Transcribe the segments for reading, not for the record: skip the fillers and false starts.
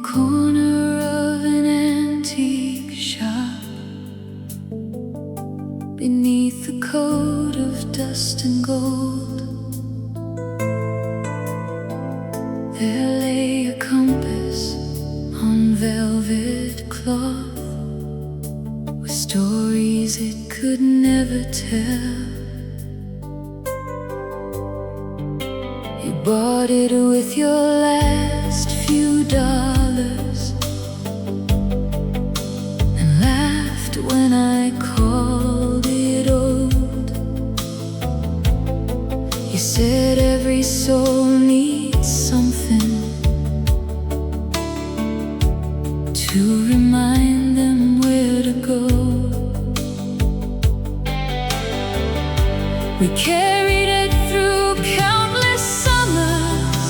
corner of an antique shop, beneath a coat of dust and gold, there lay a compass on velvet cloth, with stories it could never tell. You bought it with your last few dollars and laughed when I called it old. You said every soul needs something to remind them where to go. We carried it through countless summers,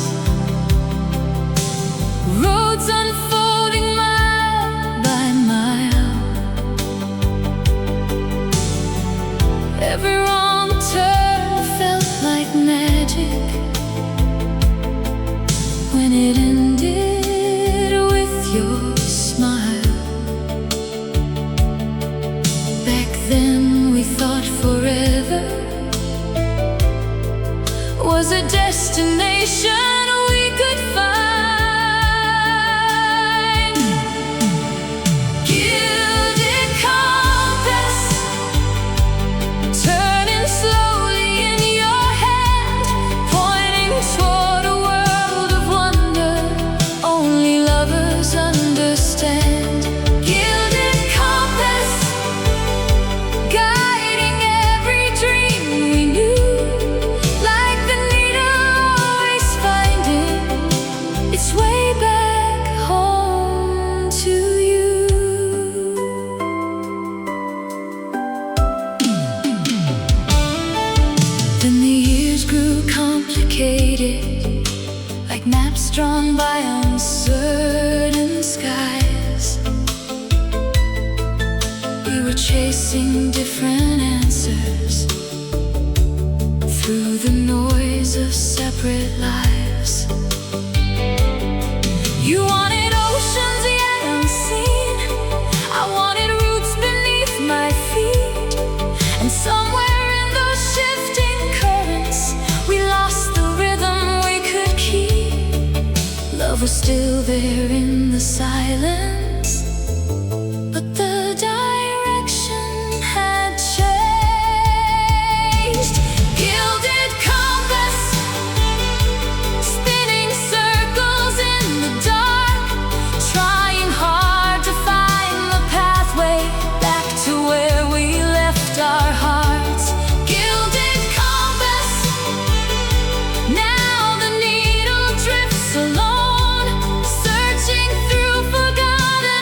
roads unfolding mile by mile. Every wrong turn felt like magic when it ended with your smile. Back then we thought forever was a destination we could find. Gilded compass, turning slowly in your hand, pointing toward a world of wonder only lovers understand. Gilded compass, guiding every dream we knew, like the needle always finding its way back home to you. Then the years grew complicated, like maps drawn by uncertain skies. We were chasing different answers through the noise of separate lives. You wanted oceans yet unseen, I wanted roots beneath my feet, and somewhere in those shifting currents we lost the rhythm we could keep. Love was still there in the silence, but the direction had changed. Gilded compass, spinning circles in the dark, trying hard to find the pathway back to where we left our hearts. Gilded compass, now the needle drifts alone, searching through forgotten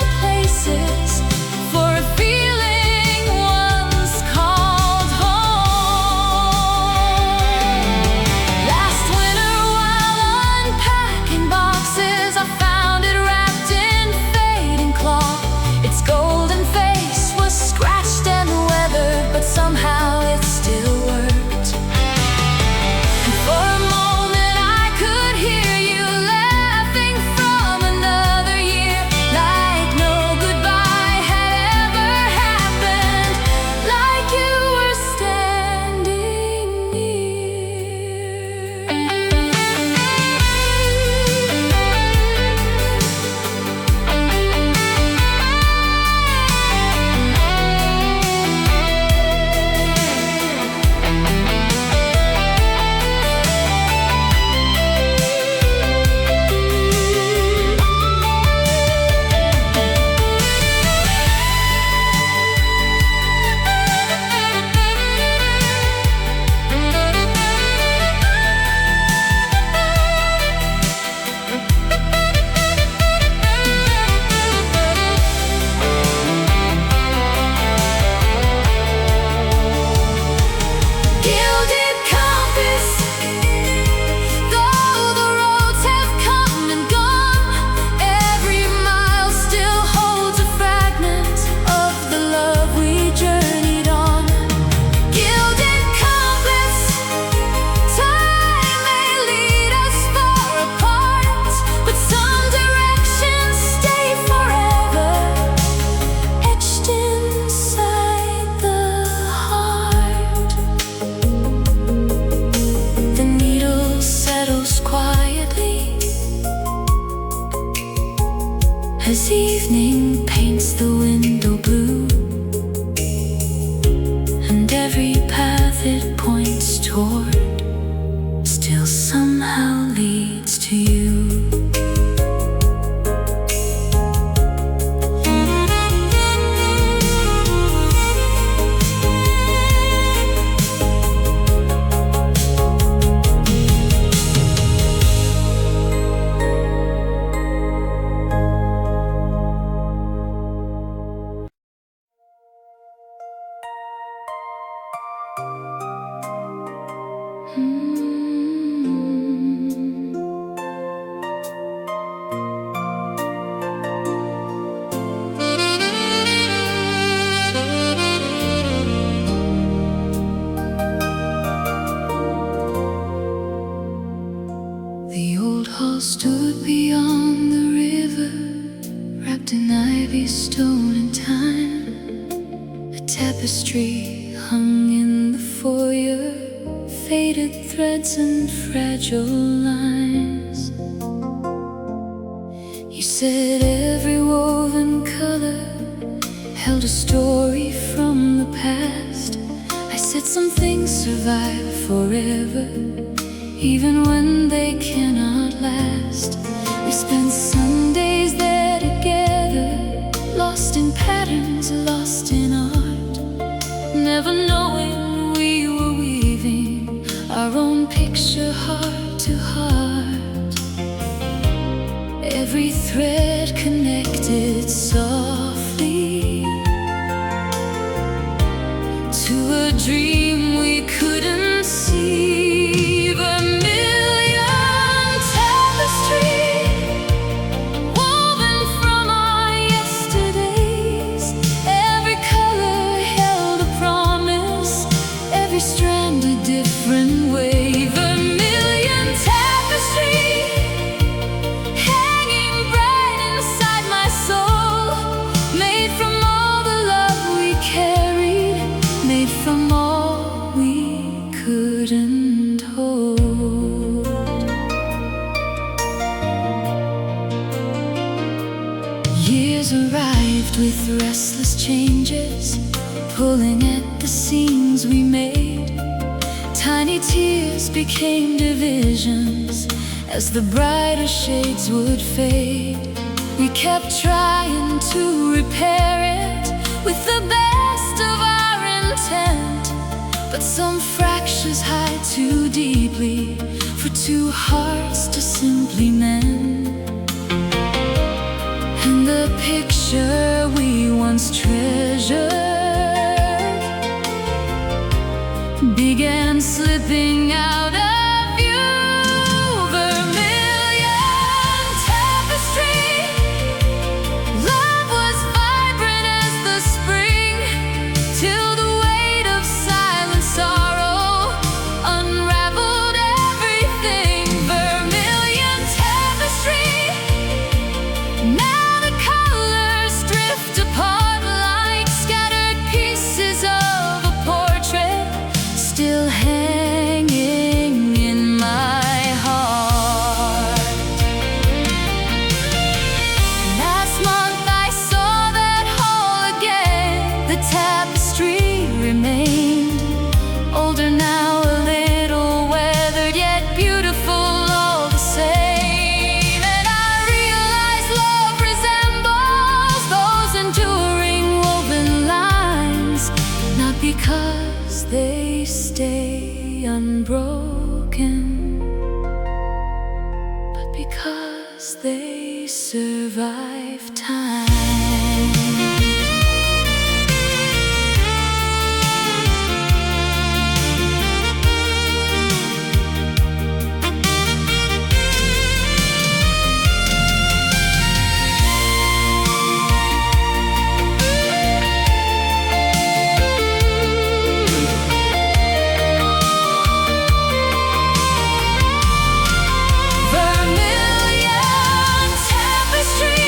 as evening paints the window blue, and every path it points toward still somehow leads to you. The old hall stood beyond the river, wrapped in ivy, stone, and time. A tapestry hung in the foyer, faded threads and fragile lines. You said every woven color held a story from the past. I said some things survive forever, even when they cannot last. We spent Sundays there together, lost in patterns, lost in art, never knowing we were weaving our own picture heart to heart. Every thread connected softly to a dream we couldn't see. Vermilion tapestry, woven from our yesterdays. Every color held a promise, every strand a different way. Vermilion tapestry, hanging bright inside my soul, made from all the love we carried, made from all we couldn't hold. Years arrived with restless changes, pulling at the seams we made. Tiny tears became divisions as the brighter shades would fade. We kept trying to repair it with the best of our intent, but some fractures hide too deeply for two hearts to simply mend. And the picture we once treasured began slipping out of view. Vermilion tapestry, love was vibrant as the spring, till the weight of silent sorrow unraveled everything. Vermilion tapestry, now the colors drift apart like scattered pieces of a portrait, still hanging in my heart. Last month I saw that hall again. The tapestry remained, older now, a little weathered, yet beautiful all the same. And I realize love resembles those enduring woven lines, not because they stay unbroken, but because they survive time. Vermilion tapestry,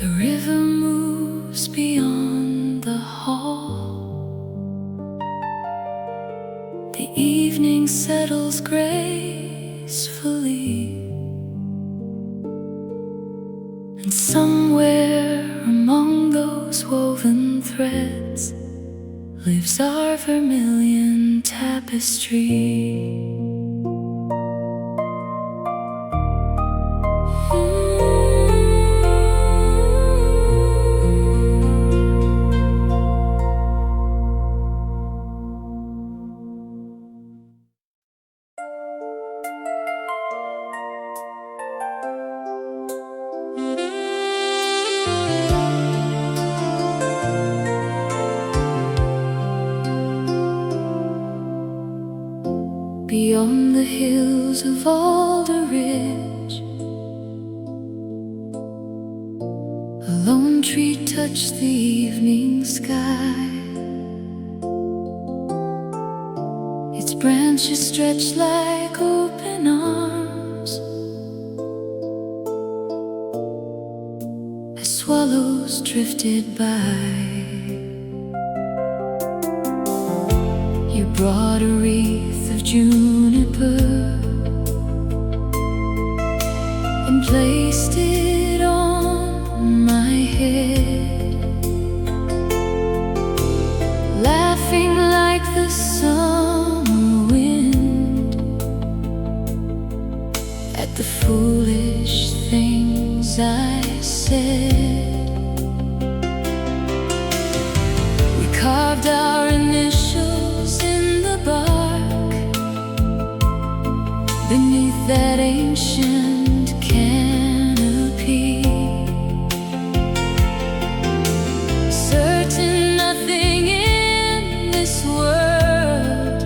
The river moves beyond the hall. The evening settles gracefully, and somewhere among those woven threads lives our vermilion tapestry. Beyond the hills of Alderridge, a lone tree touched the evening sky. Its branches stretched like open arms as swallows drifted by. You brought a wreath of juniper and placed it on my head, laughing like the summer wind at the foolish things I said. We carved our initials in the bark beneath that ancient canopy, certain nothing in this world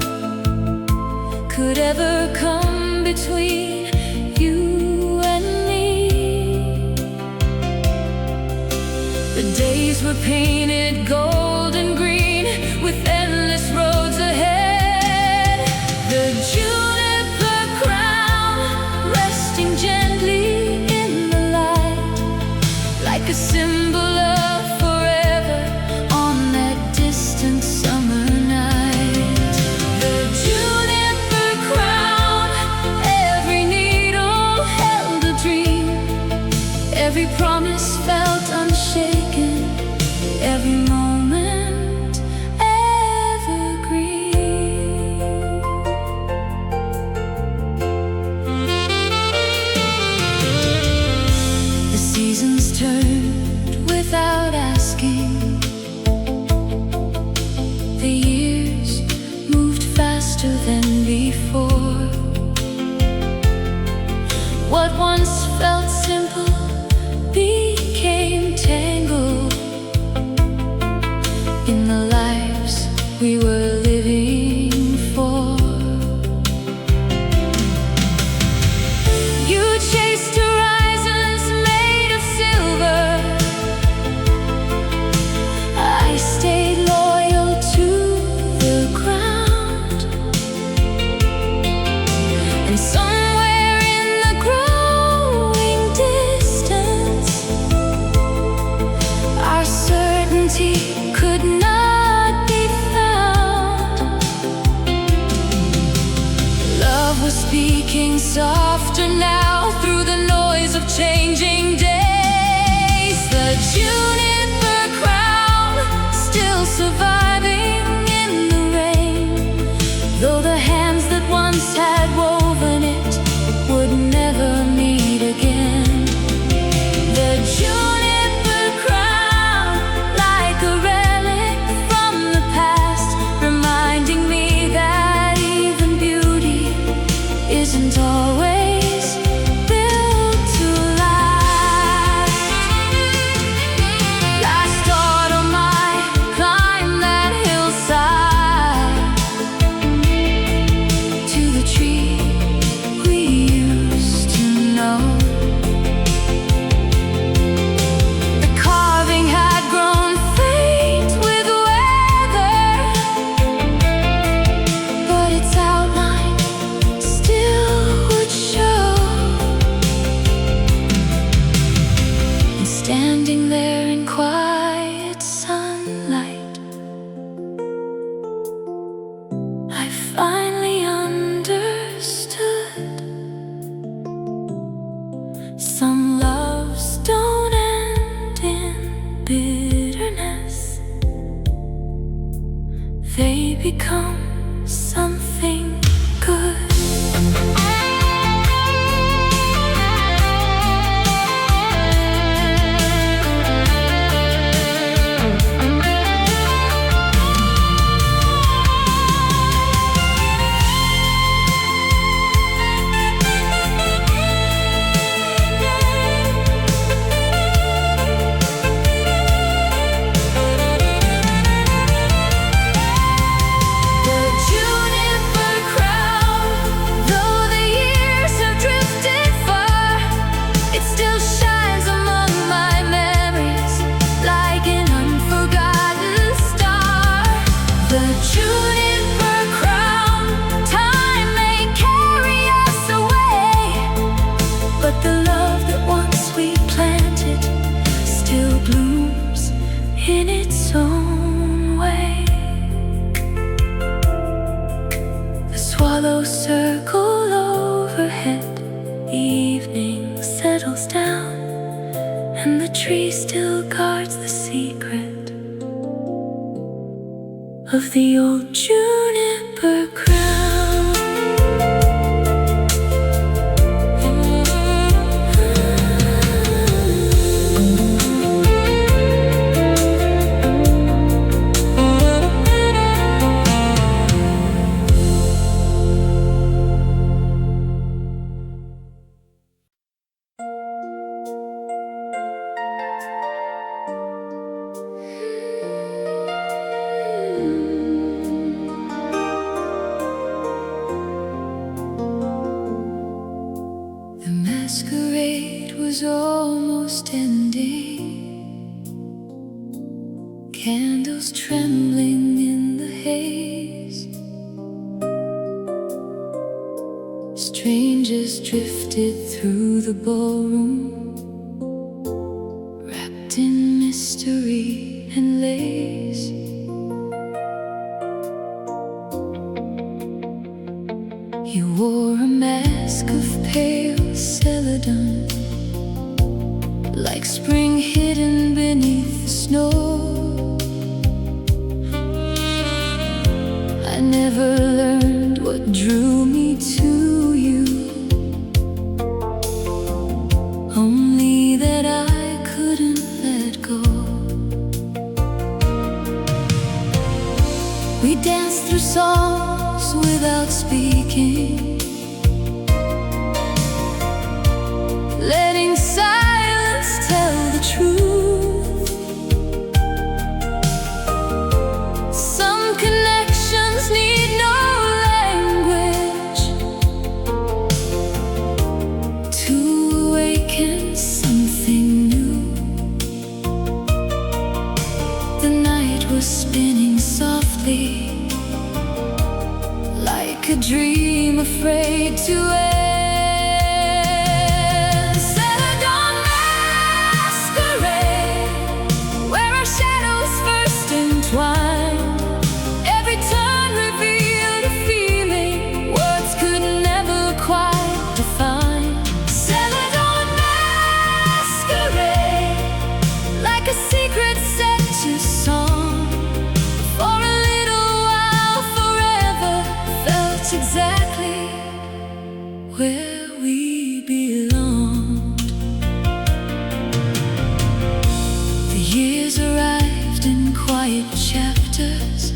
could ever come between you and me. The days were painted gold and green with endless roads ahead. The Juniper Crown resting gently in the light, like a symbol of forever on that distant summer night. The Juniper Crown, every needle held a dream, every promise felt unshaken, every moment evergreen. The seasons turned without asking. The years moved faster than before. What once felt simple became tangled in the lives we were living for. You chased horizons made of silver, I stayed loyal to the ground, and somewhere in the growing distance, our certainty could not be found. Love was speaking softer now through the noise of changing days. The Juniper Crown still surviving in the rain, though the hands that once had woven it would never meet again. The Juniper Crown, like a relic from the past, reminding me that even beauty isn't always built to last. become something good. Circle overhead, evening settles down, and the tree still guards the secret of the old juniper crown. Masquerade was almost ending, candles trembling in the haze. Strangers drifted through the ballroom, wrapped in mystery and lace. You wore a mask of pale Celadon, like spring hidden beneath the snow. I never learned what drew me to you, only that I couldn't let go. We danced through songs without speaking, letting silence tell the truth. Some connections need no language to awaken something new. The night was spinning softly, like a dream afraid to end. Every turn revealed a feeling words could never quite define. Celadon Masquerade, like a secret set to song. For a little while, forever felt exactly where we belonged. The years arrived in quiet chapters,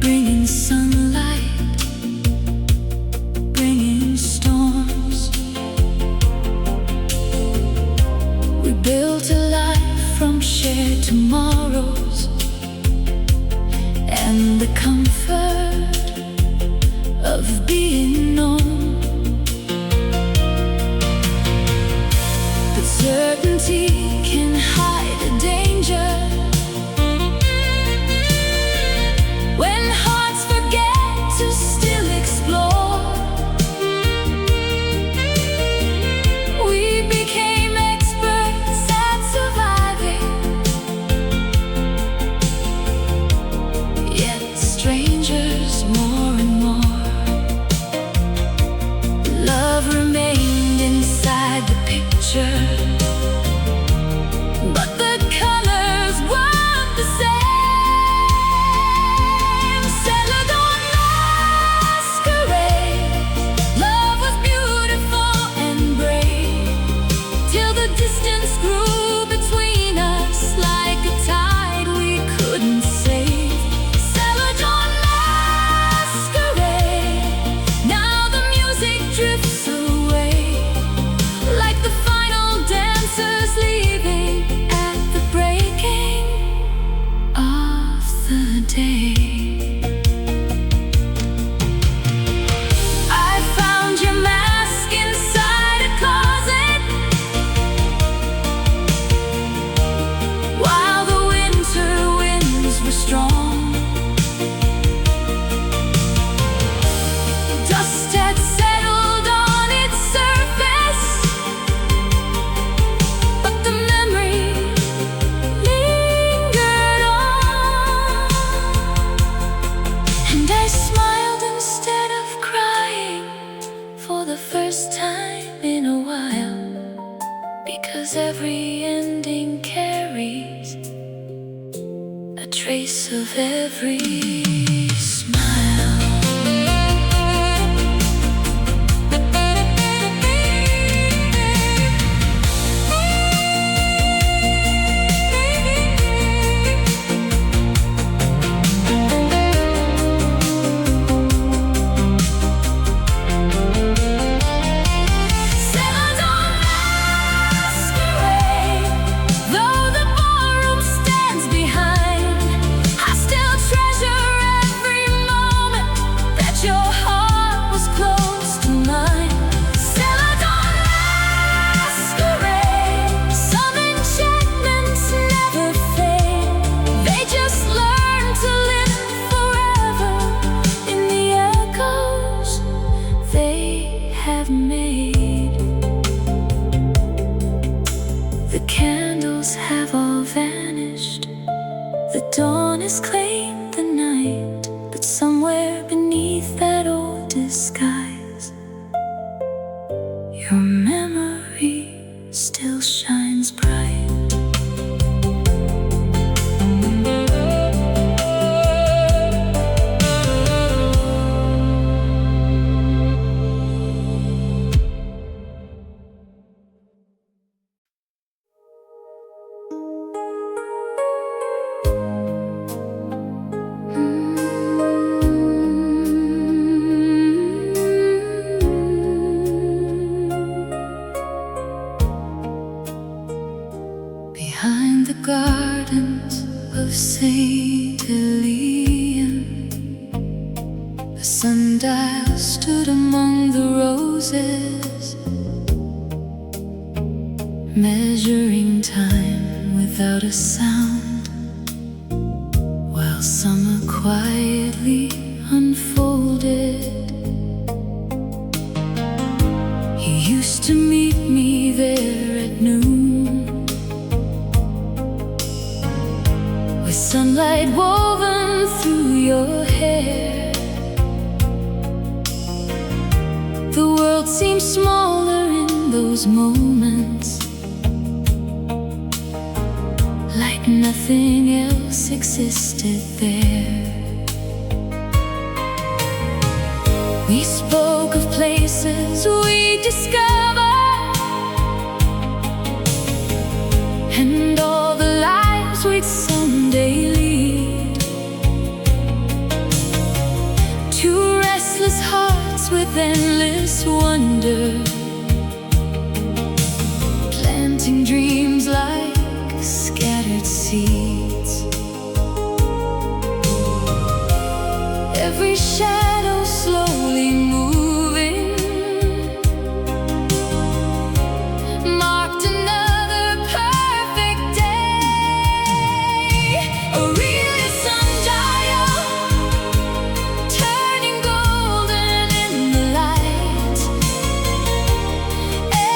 bringing sunlight, bringing storms. We built a life from shared tomorrows and the comfort of being known. But certainty can hide a danger. When hearts forget to still explore, we became experts at surviving, yet strangers more and more. Love remained inside the picture, 'cause every ending carries a trace of every sundial stood among the roses, measuring time without a sound, while summer quietly unfolded. He used to meet me there at noon, with sunlight woven through your hair. The world seemed smaller in those moments, like nothing else existed there. We spoke of places we discovered, and all the lives we'd someday lead. Two restless hearts with endless wonder, planting dreams like scattered seeds. Every shadow slowly moving marked another perfect day. Aurelia Sundial, turning golden in the light.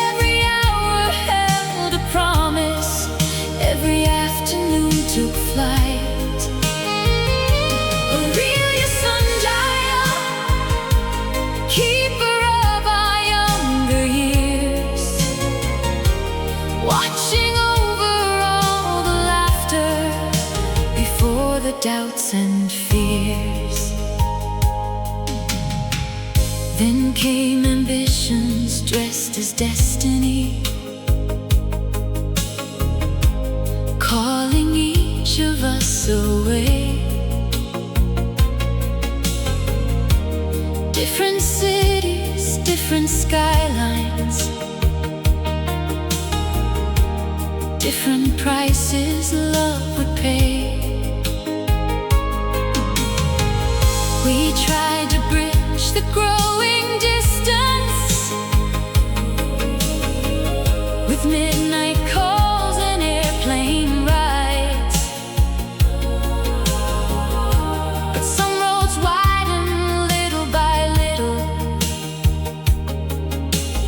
Every hour held a promise, every afternoon took flight. Aurelia Sundial, keeper of our younger years, watching over all the laughter before the doubts and fears. Then came ambitions dressed as destiny, calling each of us away. Different cities, different skylines, different prices love would pay. We tried to bridge the growing distance with midnight calls and airplane rides, but some roads widen little by little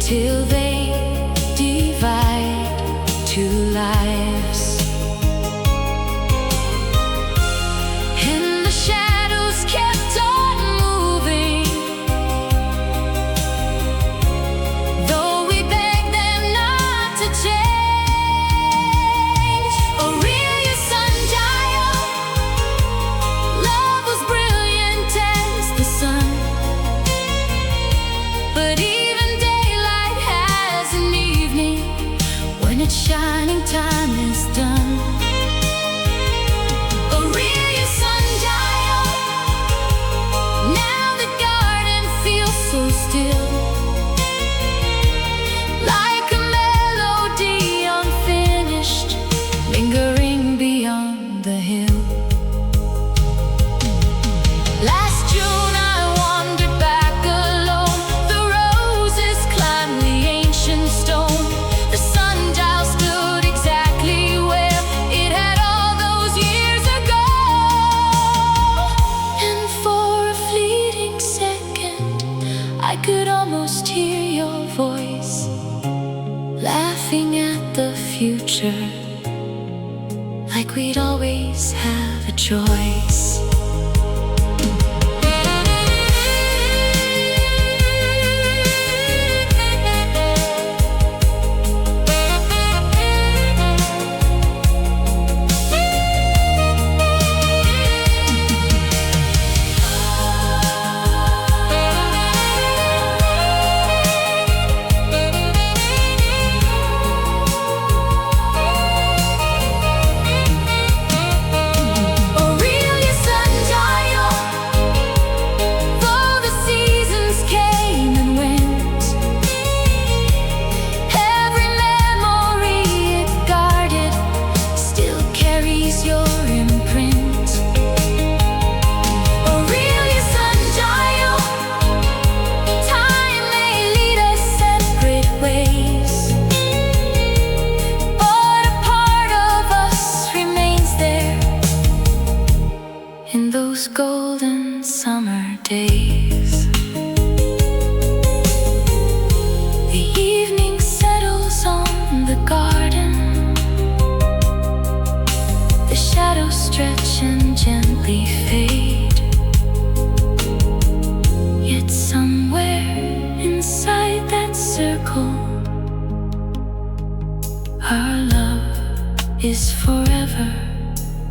till they divide two lives. And the shadows kept on moving, though we begged them not to change. shining time is done. Aurelia Sundial, now the garden feels so still, like a melody unfinished, lingering beyond the hill. Last June I wandered back alone. The roses climbed the ancient stone. The sundial stood exactly where it had all those years ago. And for a fleeting second I could almost hear your voice, laughing at the future, like we'd always have a choice. Aurelia Sundial, though the seasons came and went, every memory it guarded still carries your imprint. Aurelia Sundial, time may lead us separate ways, but a part of us remains there in those golden summer days. The evening settles on the garden, the shadows stretch and gently fade. Yet somewhere inside that circle, our love is forever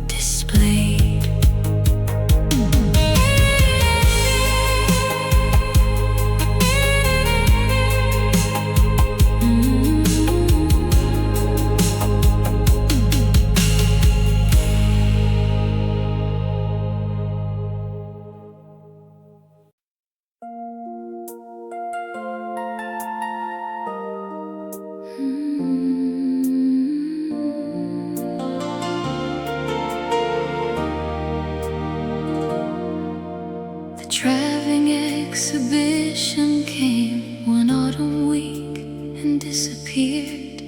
displayed. The traveling exhibition came one autumn week and disappeared.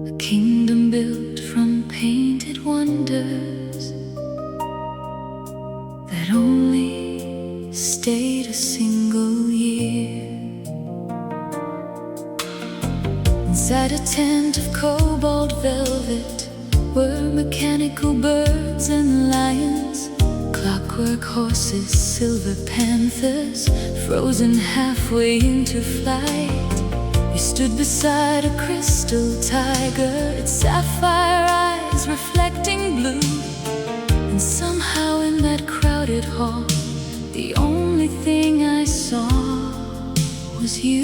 A kingdom built from painted wonders that only stayed a single year. Inside a tent of cobalt velvet were mechanical birds and lions, clockwork horses, silver panthers, frozen halfway into flight. We stood beside a crystal tiger, its sapphire eyes reflecting blue. And somehow in that crowded hall, the only thing I saw was you.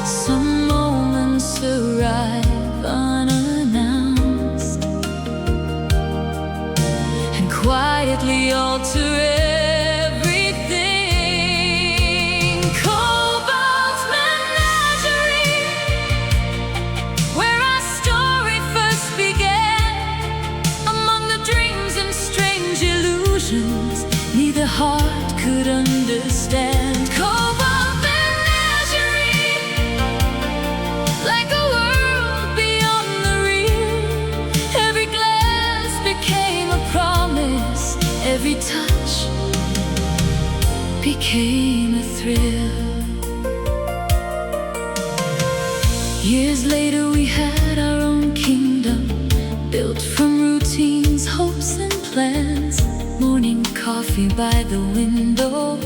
Some moments arrive unannounced and quietly alter everything. Cobalt Menagerie, where our story first began. Among the dreams and strange illusions neither heart could understand. Cobalt Menagerie, like a world beyond the real. Every glance became a promise, every touch became a thrill. Years later we had our own kingdom, built from routines, hopes and plans. Morning coffee by the window,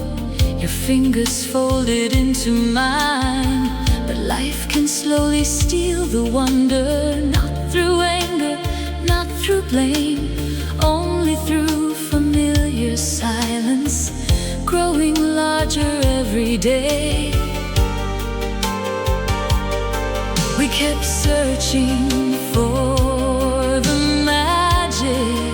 your fingers folded into mine. But life can slowly steal the wonder, not through anger, not through blame, only through familiar silence, growing larger every day. We We kept searching for the magic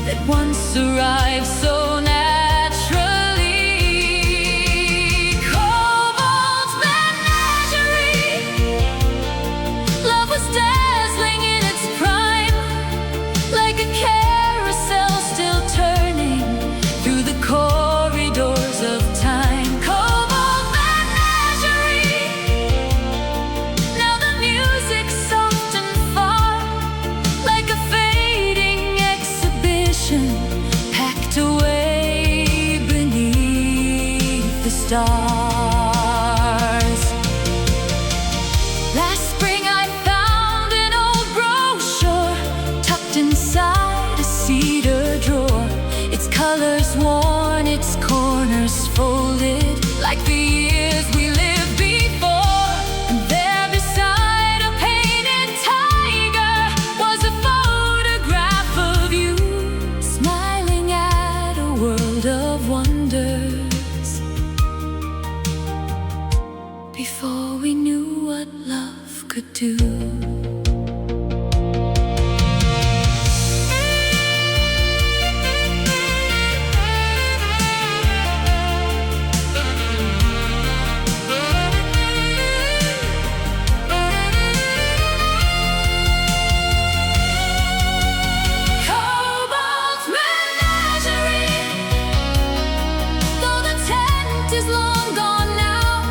that once arrived so naturally. Cobalt Menagerie, love was dazzling in its prime, like a carousel still turning through the corridors of time. Cobalt Menagerie, now the music's soft and far, like a fading exhibition packed away beneath the stars. Last spring I found an old brochure tucked inside a cedar drawer, its colors worn, its corners folded like the years we lived before. And there beside a painted tiger was a photograph of you, smiling at a world of wonders. Before we knew what love could do. Cobalt Menagerie, though the tent is long gone now,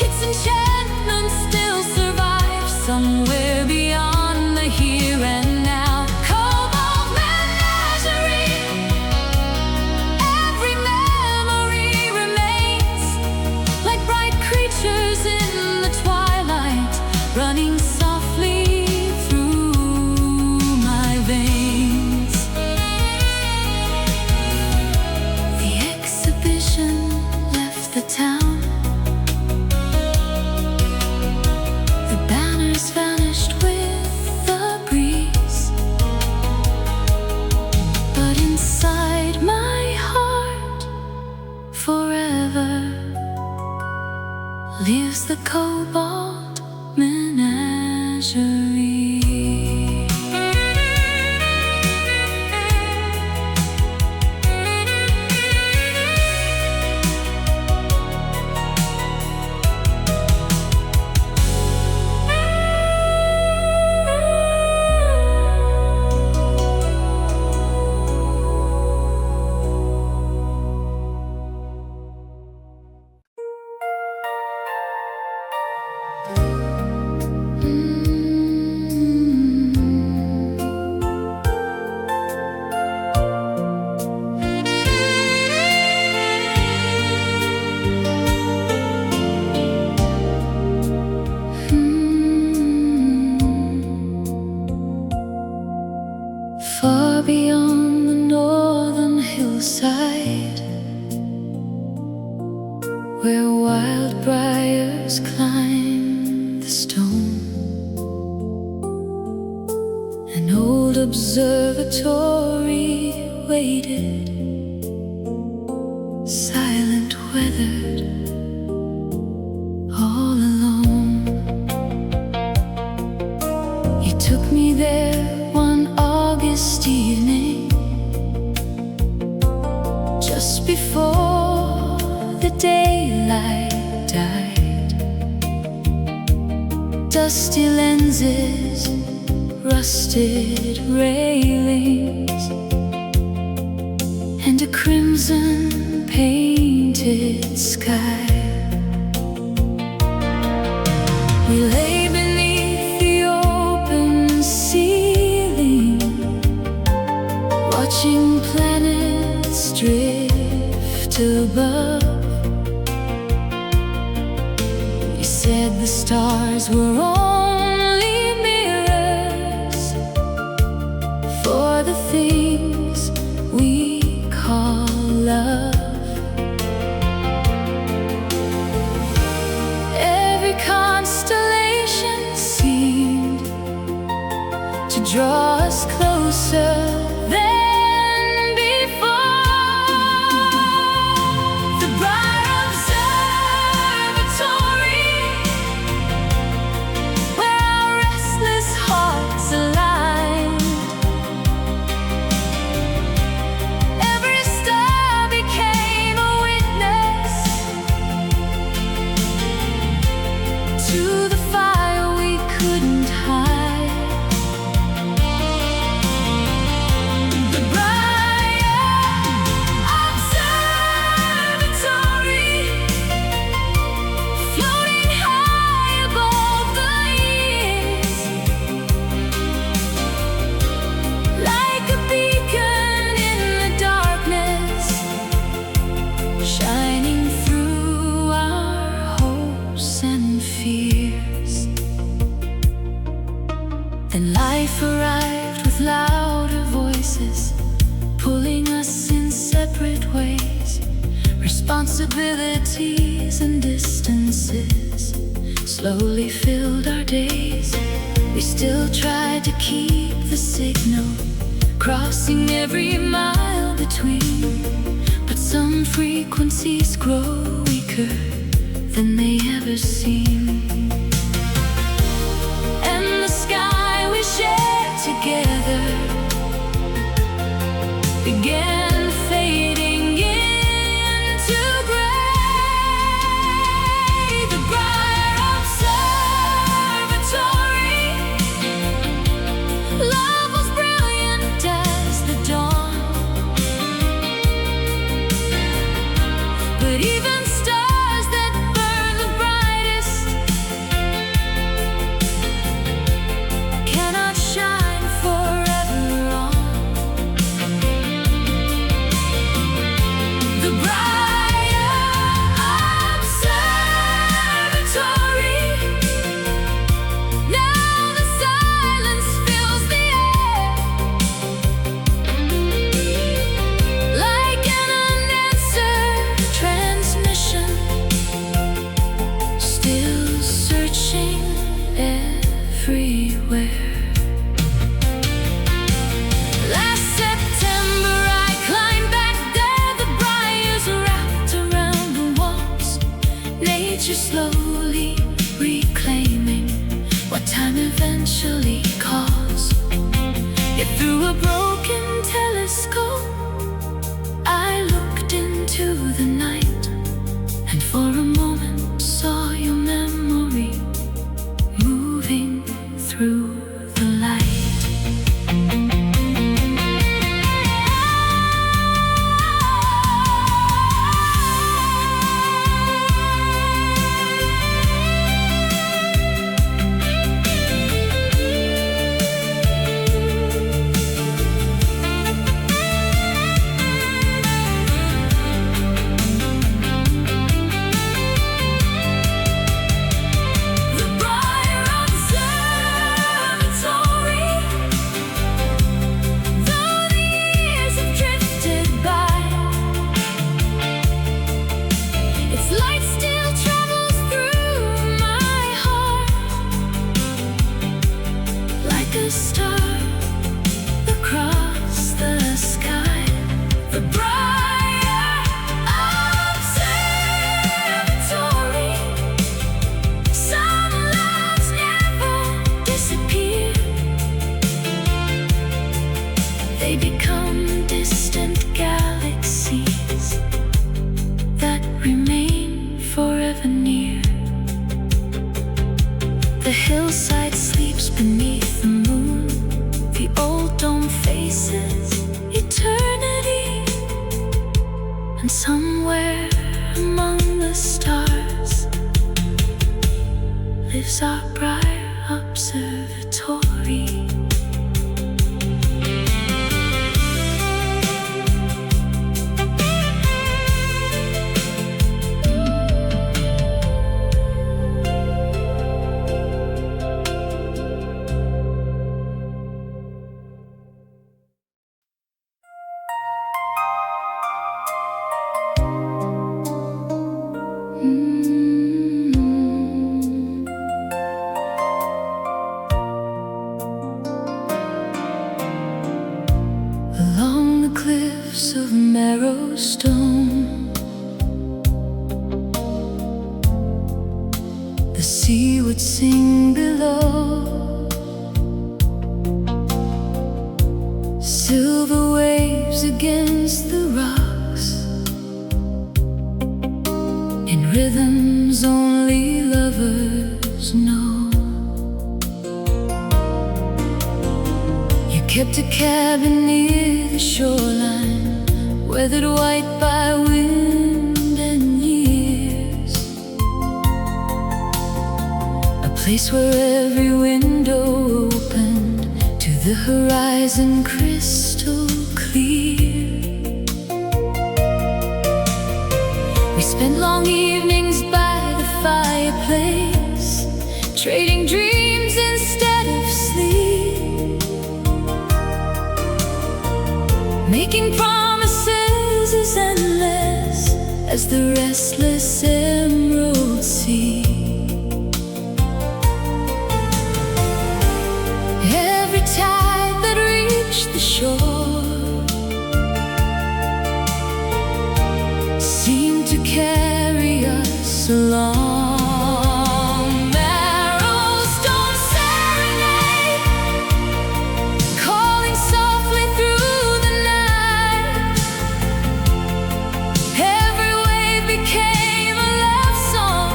its enchantment still survives somewhere beyond the here and now. Cobalt Menagerie, every memory remains, like bright creatures in the twilight, running softly through my veins. The exhibition left the town, the banners vanished with the breeze, but inside my heart forever lives the Cobalt Menagerie. Far beyond the northern hillside, where wild briars climb the stone, an old observatory waited, silent, weathered, all alone. You took me there one August evening, just before the daylight died. Dusty lenses, rusted railings, and a crimson painted sky. We lay beneath the open ceiling, watching planets drift above. You said the stars were only mirrors for the things we call love. Every constellation seemed to draw us closer than before. The Briar Observatory fears. Then life arrived with louder voices, pulling us in separate ways. Responsibilities and distances slowly filled our days. We still tried to keep the signal, crossing every mile between. But some frequencies grow weaker than they ever seem. And the sky we shared together began fading into gray. The Briar Observatory, love was brilliant as the dawn. But even stars that burn the brightest cannot shine forever on. The Briar Observatory, now the silence fills the air, like an unanswered transmission, still searching everywhere. Last September I climbed back there, the briars wrapped around the walls, nature slowly reclaiming what time eventually calls. Yet through a broken telescope I looked into the night, and for a moment saw your memory moving through the light. The Briar Observatory, though the years have drifted by, its light still travels through my heart, like a star across the sky. The Briar Observatory, some loves never disappear. They become distant galaxies that remain forever near. The hillside sleeps beneath the moon, the old dome faces eternity, and somewhere among the stars lives our Briar Observatory. Along the cliffs of Marrowstone, the sea would sing below. Silver waves against the rocks, in rhythms only lovers know. You kept a cabin near the shoreline, weathered white by wind and years, a place where every window opened to the horizon crystal clear. We spent long evenings by the fireplace, making promises as endless as the restless emerald sea. Every tide that reached the shore seemed to carry us along. Marrowstone Serenade, calling softly through the night. Every wave became a love song,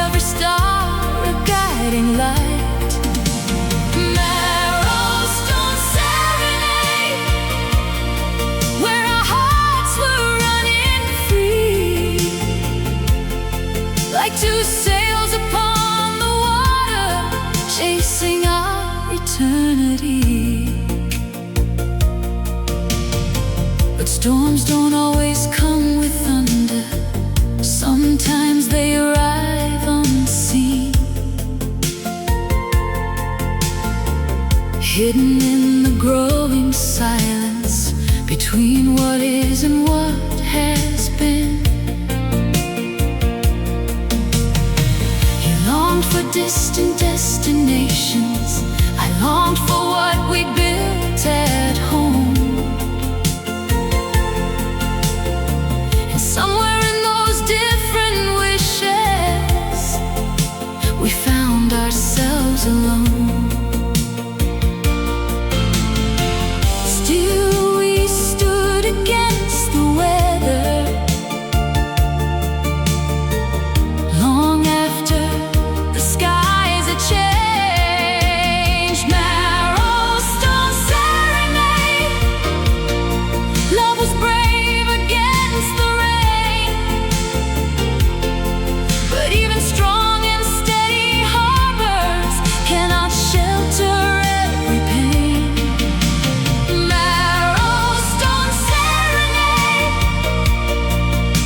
every star a guiding light. Marrowstone Serenade, where our hearts were running free, like two sails upon the water, chasing our eternity. But storms don't always come with thunder. Sometimes they arrive unseen, hidden in the growing silence between what is and what has been. You longed for distant destinations, I longed for what we built at home. And somewhere in those different wishes, we found ourselves alone. Still we stood against the weather, long after the skies had changed. Marrowstone Serenade, love was brave against the rain, but even strong and steady harbors cannot shelter every pain. Marrowstone Serenade,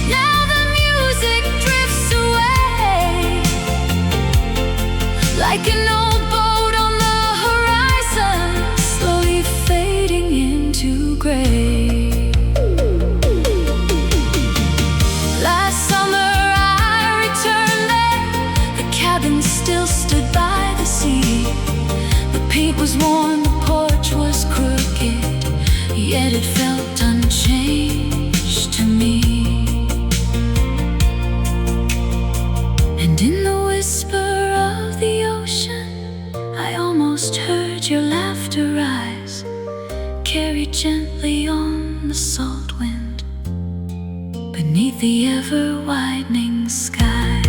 now the music drifts away, like an old boat on the horizon, slowly fading into gray. Last summer I returned there, the cabin still stood by the sea. The paint was worn, the porch was crooked, yet it felt unchanged to me. And in the whisper of the ocean, I almost heard your laughter rise, carried gently on the salt wind beneath the ever-widening sky.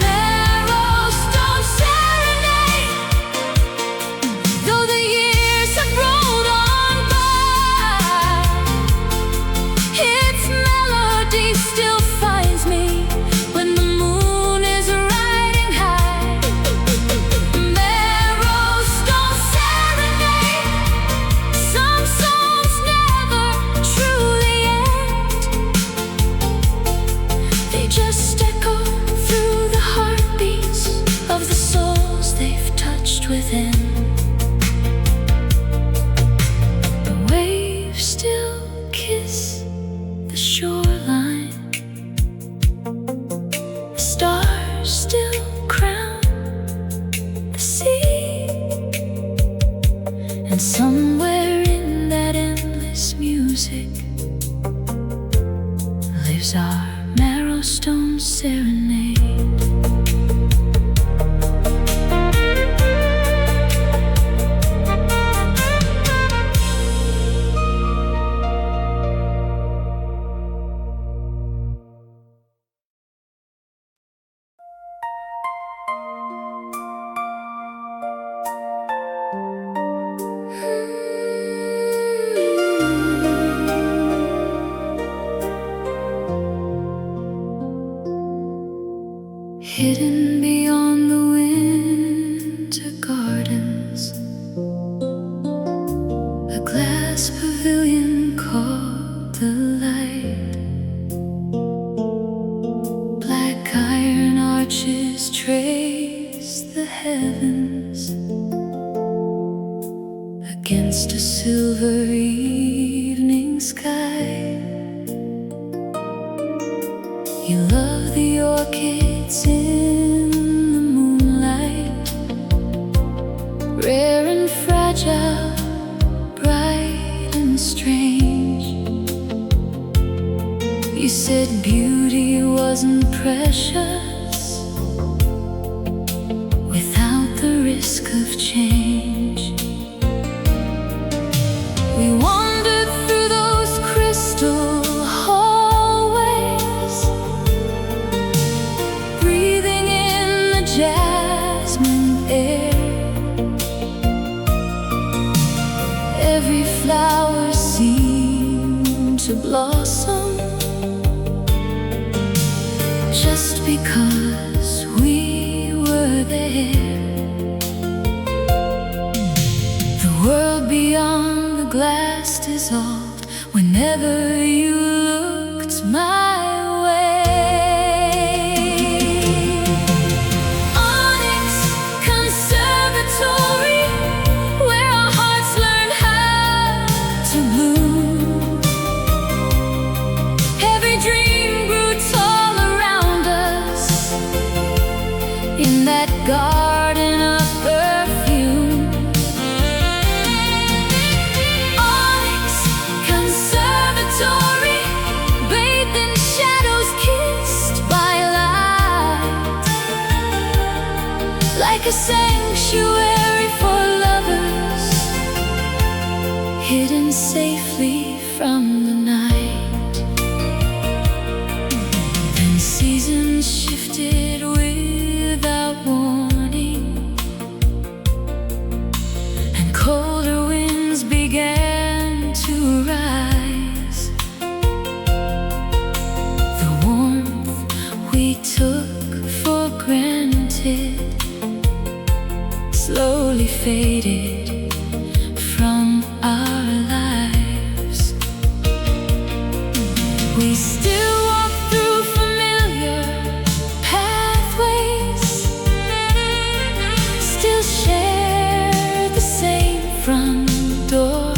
Marrowstone Serenade, though the years have rolled on by, its melody still finds me when the moon is riding high. Marrowstone Serenade, some songs never truly end, they just echo through the heartbeats of the souls they've touched within. The waves still kiss the shoreline, the stars still crown the sea, and somewhere in that endless music lives our Marrowstone Serenade. against a silver evening sky. You love the orchids in the moonlight, rare and fragile, bright and strange. You said beauty wasn't precious without the risk of change. We wandered through those crystal hallways, breathing in the jasmine air. Every flower seemed to blossom just because we were there. The world beyond the glass dissolved whenever you looked my way. Onyx Conservatory, where our hearts learned how to bloom. Every dream grew tall around us in that garden of perfume. Onyx Conservatory, bathed in shadows, kissed by light, like a sanctuary for lovers, hidden safely from the night. Then seasons shifted without warning, and colder winds began to rise. The warmth we took for granted slowly faded from our lives. We still walk through familiar pathways, still share the same front door.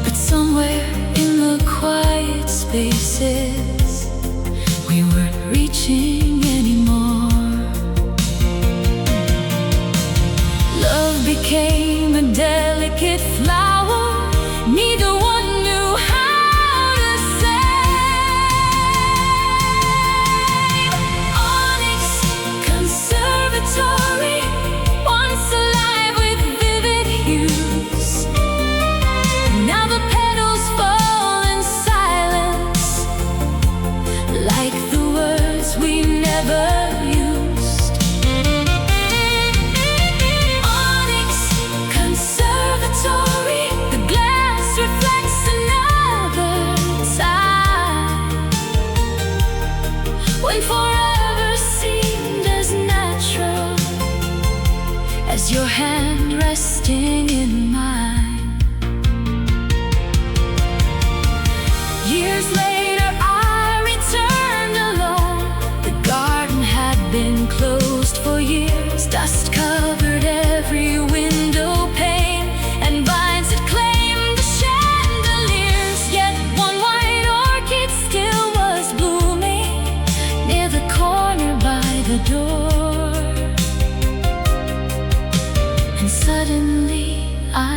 But somewhere in the quiet spaces, we weren't reaching anymore. Love became a delicate flower, neither one knew how to save. Onyx Conservatory, once alive with vivid hues. Now the petals fall in silence, like the words we never used. Onyx Conservatory, the glass reflects another time, when forever seemed as natural as your hand resting in mine. Years later I returned alone. The garden had been closed for years. Dust covered every window pane, and vines had claimed the chandeliers. Yet one white orchid still was blooming near the corner by the door. And suddenly I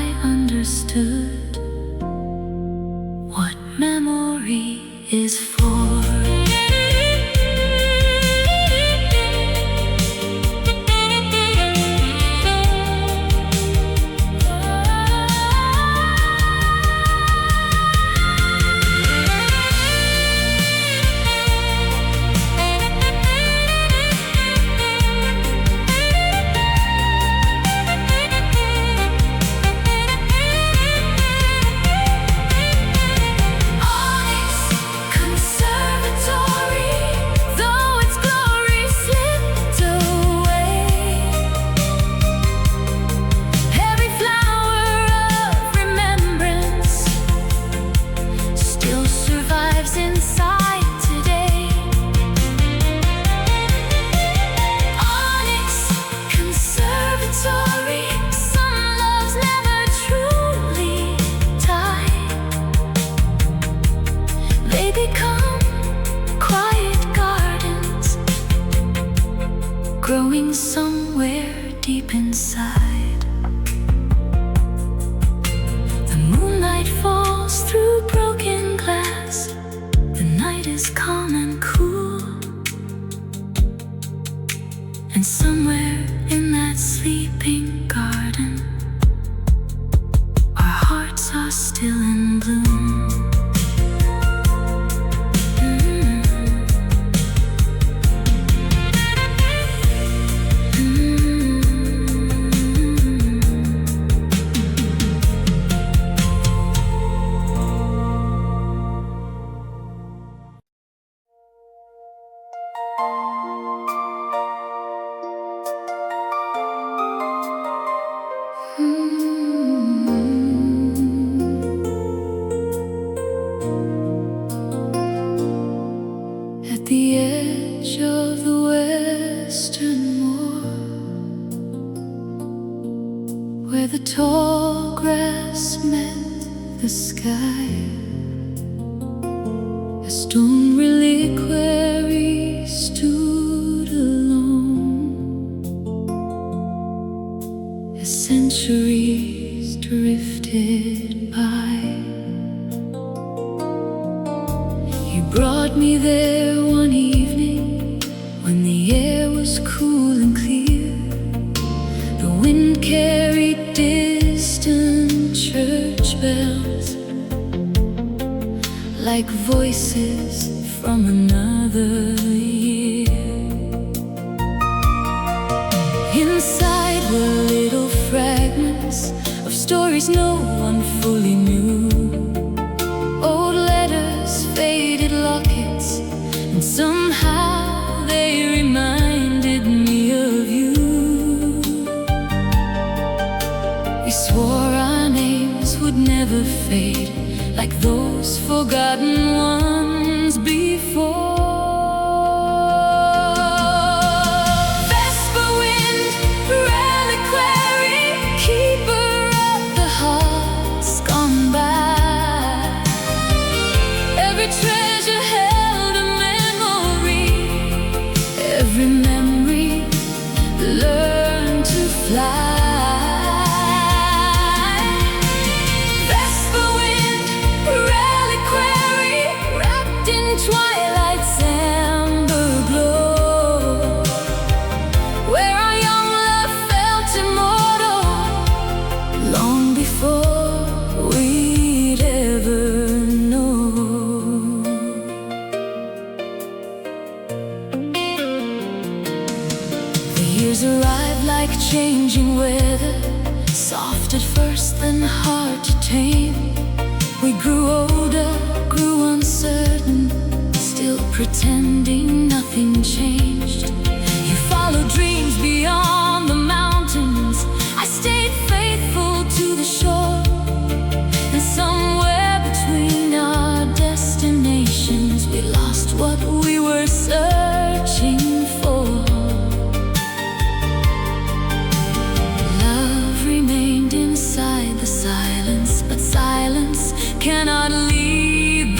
deep inside. The moonlight falls through broken glass. The night is calm and cool. And somewhere in that sleeping garden, our hearts are still in bloom. At the edge of the western moor, where the tall grass met the sky, a stone reliquary stood alone, as centuries drifted by. You brought me there one evening when the air was cool and clear. The wind carried distant church bells, like voices from another year. Inside were little fragments of stories no one fully knew. Old letters, faded lockets, and somehow they reminded me of you. We swore our names would never fade, like those forgotten ones before. Vesperwind Reliquary, keeper of the hearts gone by. Every treasure held a memory, every memory learned to fly. Twilight's amber glow, where our young love felt immortal, long before we'd ever know. The years arrived like changing weather, soft at first, then hard to tame. We grew older, grew uncertain, still pretending nothing changed. You followed dreams beyond the mountains, I stayed faithful to the shore. And somewhere between our destinations, we lost what we were searching for. Love remained inside the silence, but silence cannot lead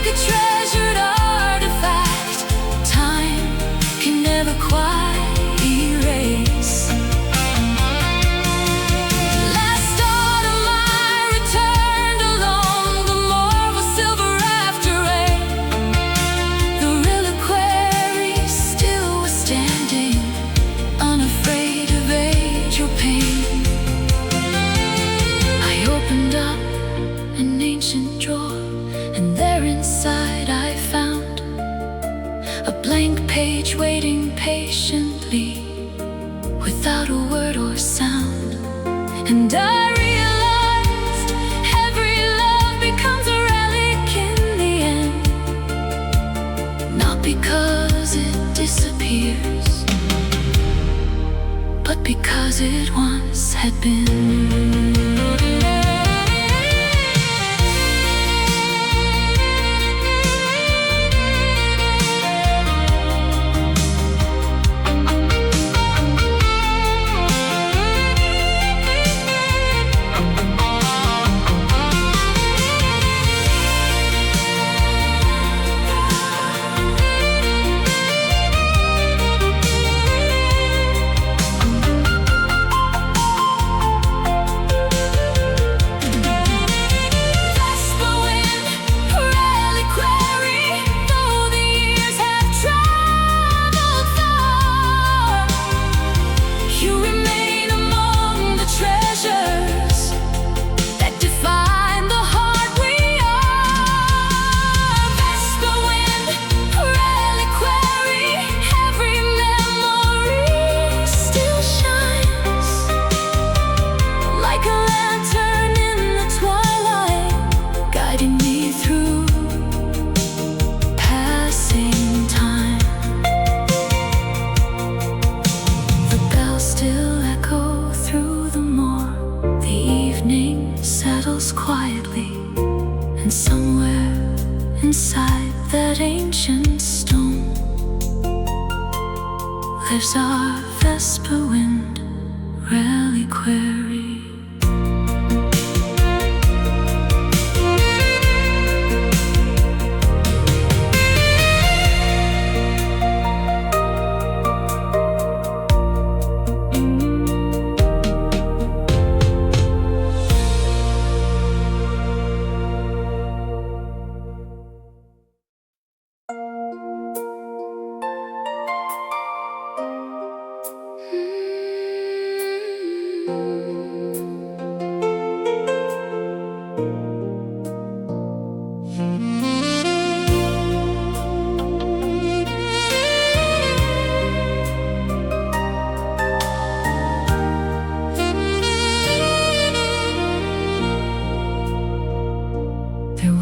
the treasured artifact time can never quite erase. Last autumn I returned alone, the moor was silver after rain. The reliquary still was standing, unafraid of age or pain. I opened up an ancient drawer, and there inside I found a blank page waiting patiently, without a word or sound. And I realized every love becomes a relic in the end, not because it disappears, because it once had been. Quietly, and somewhere inside that ancient stone lives our Vesperwind Reliquary.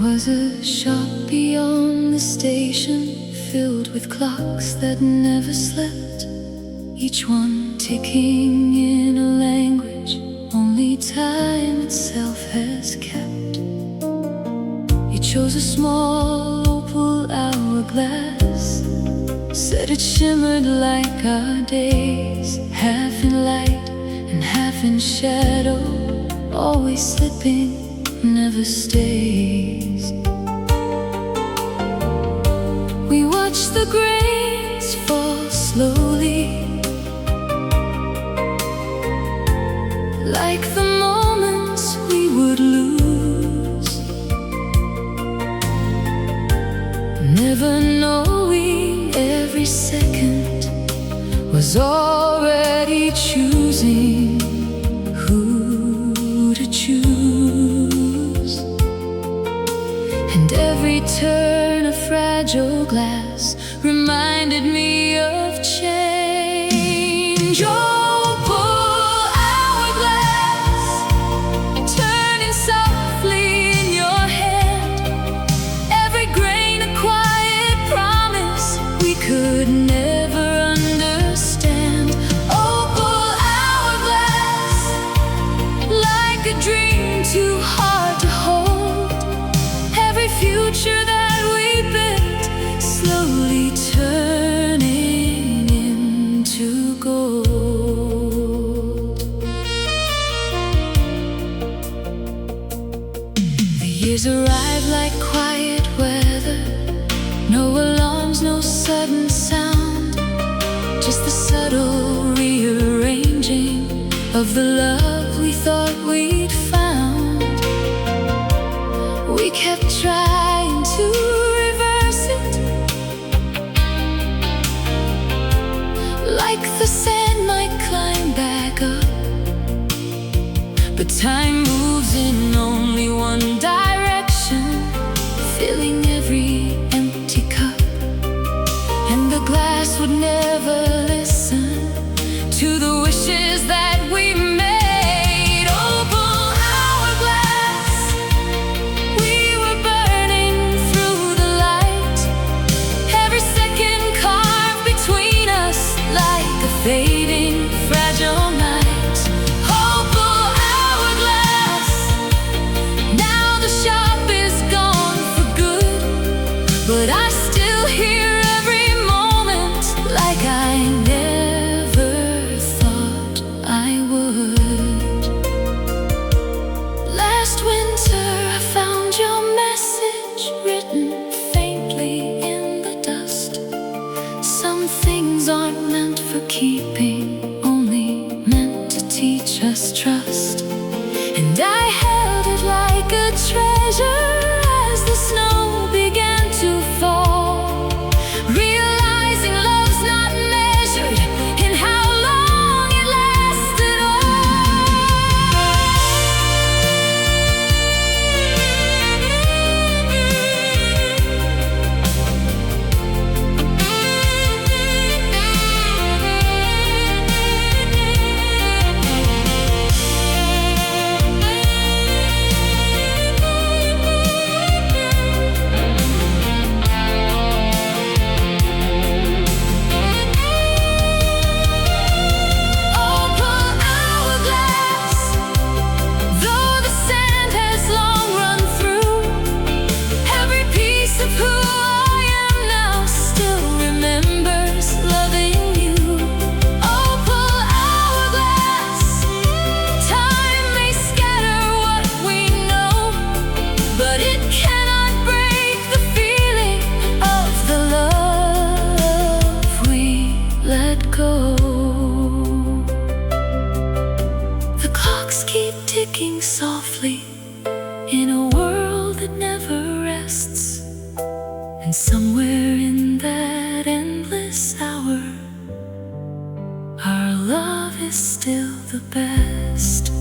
Was a shop beyond the station, filled with clocks that never slept, each one ticking in a language only time itself has kept. He chose a small opal hourglass, said it shimmered like our days, half in light and half in shadow, always slipping, never stays. We watch the grains fall slowly, like the moments we would lose, never knowing every second was already choosing who to choose. And every turn of fragile glass reminded me of change. Opal hourglass, turning softly in your hand, every grain a quiet promise we could never understand. Opal hourglass, like a dream too hard to hold, every future that we built slowly turning into gold. The years arrive like quiet weather, no alarms, no sudden sound, just the subtle rearranging of the love we thought we'd found. We kept trying to reverse it, like the sand might climb back up, but time moves in only one direction, filling every empty cup, and the glass would never listen to the wishes that we made. Opal hourglass, we were burning through the light, every second carved between us like a fading, fragile night. things aren't meant for keeping, only meant to teach us trust. And I held it like a treasure as the snow began to fall, realizing love's not measured in how long it lasted softly in a world that never rests. And somewhere in that endless hour, our love is still the best.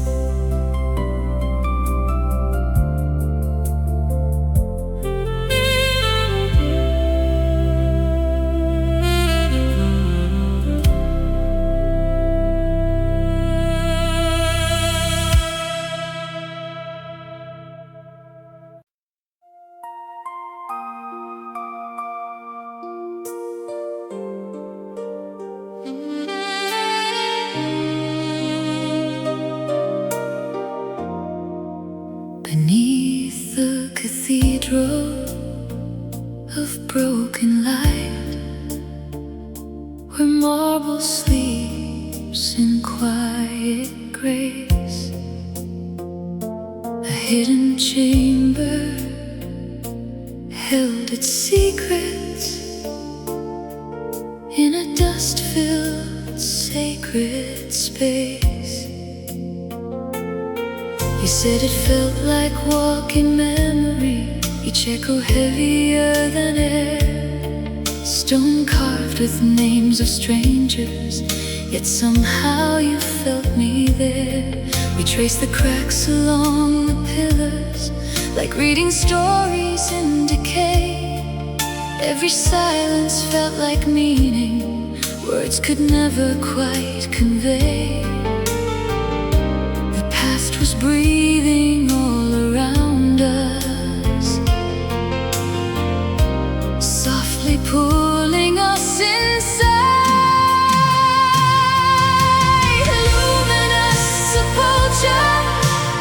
Beneath the cathedral of broken light, where marble sleeps in quiet grace, a hidden chamber held its secrets in a dust-filled sacred space. You said it felt like walking memory, each echo heavier than air, stone carved with names of strangers, yet somehow you felt me there. We traced the cracks along the pillars, like reading stories in decay. Every silence felt like meaning words could never quite convey. Was breathing all around us, softly pulling us inside. Luminous sepulcher,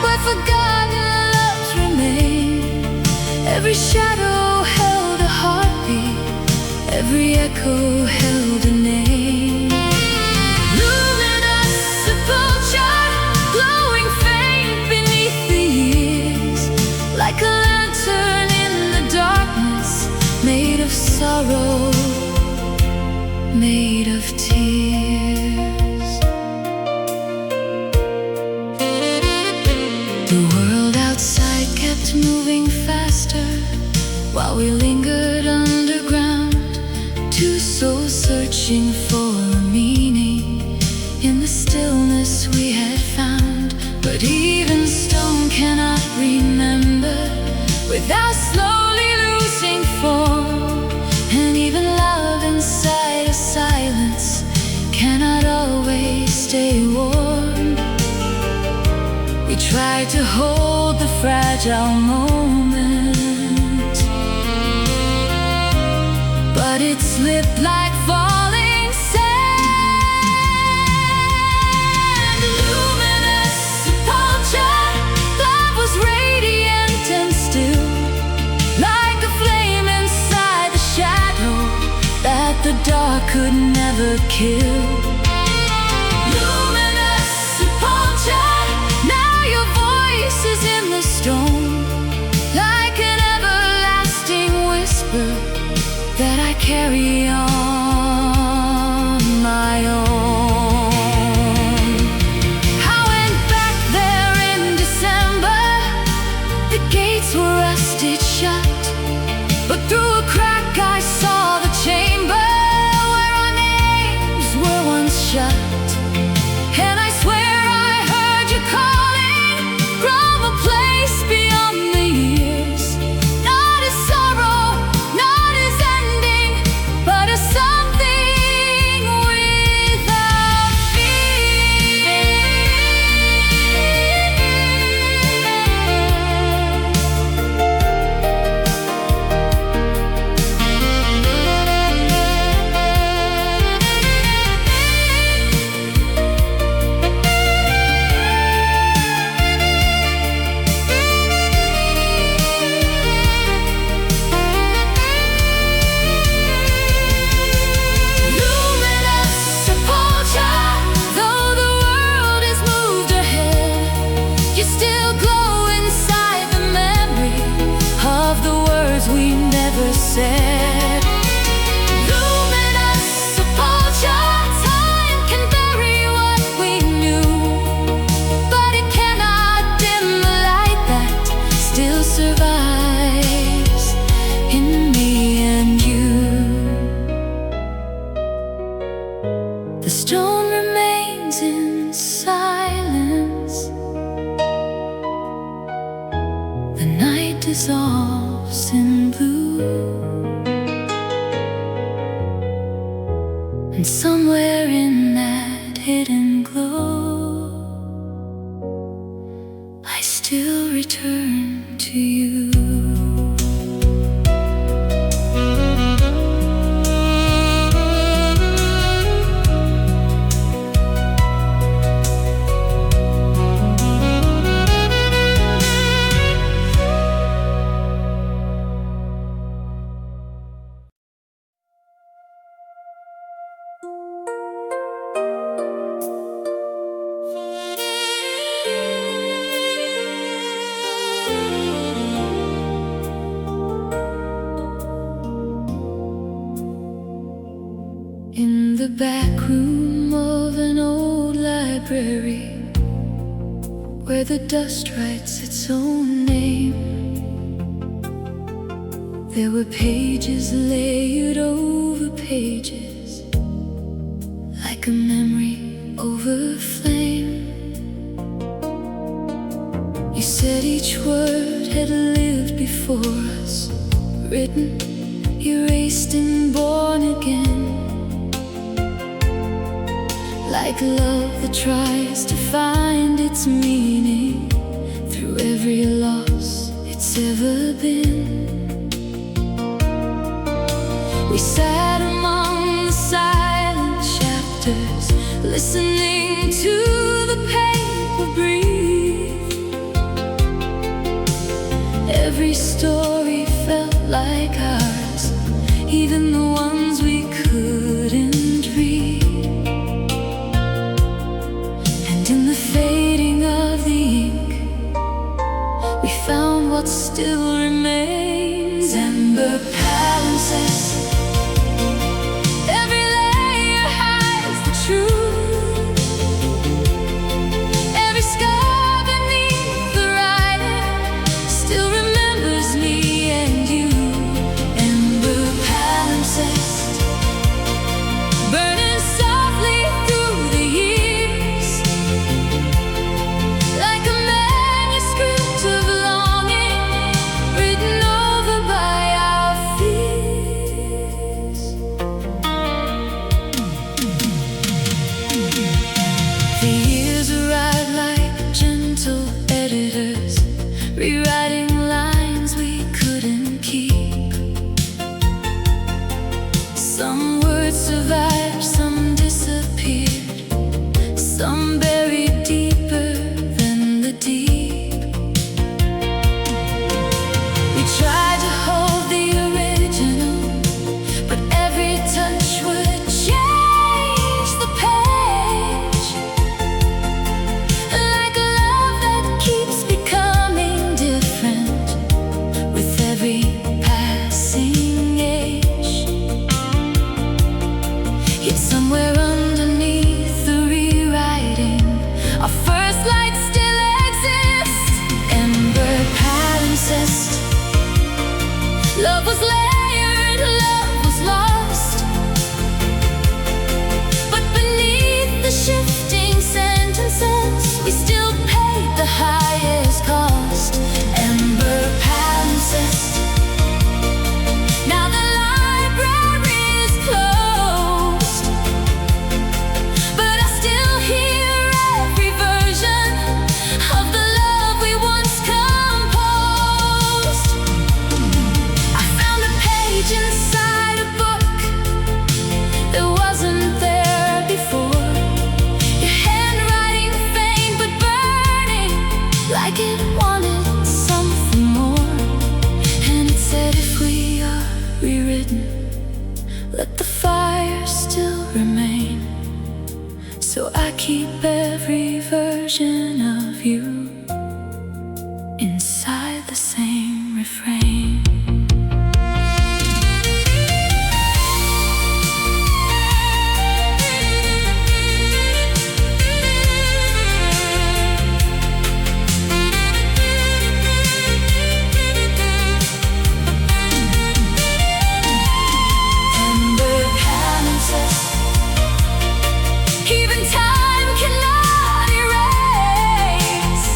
where forgotten loves remain. Every shadow held a heartbeat, every echo held a name. Luminous sepulcher, glowing like a lantern in the darkness, made of sorrow, made of tears. The world outside kept moving faster, while we lingered underground, two souls searching for a meaning in the stillness we had found. But even stone cannot remember without slowly losing form, and even love inside a silence cannot always stay warm. We tried to hold the fragile moment, but it slipped like falling sand. Luminous sepulcher, love was radiant and still, like a flame inside the shadow that the dark could never kill. Luminous sepulcher, now your voice is in the stone, like an everlasting whisper that I carry on. shut. And I swear I heard you calling from a place beyond the years. Not as sorrow, not as ending, but as something without fear. Luminous sepulcher, though the world has moved ahead, you still glow inside the memory of the words we never said. Luminous sepulcher, time can bury what we knew, but it cannot dim the light that still survives in me and you. The stone remains in silence. The night dissolves in blue. And somewhere in that hidden glow, I still return to you. In the back room of an old library, where the dust writes its own name, there were pages layered over pages, like a memory over flame. You said each word had lived before us, written, erased and born again. Like love that tries to find its meaning through every loss it's ever been. We sat among the silent chapters, listening to the paper breathe. Every story felt like ours, even the ones we couldn't read. In the fading of the ink, we found what still remains. Ember Palimpsest, every layer hides the truth. Every scar beneath the writing still remembers me and you. Ember Palimpsest, burning softly through the years, like a manuscript of longing, So I keep every version of you inside the same refrain. Ember Palimpsest, even time cannot erase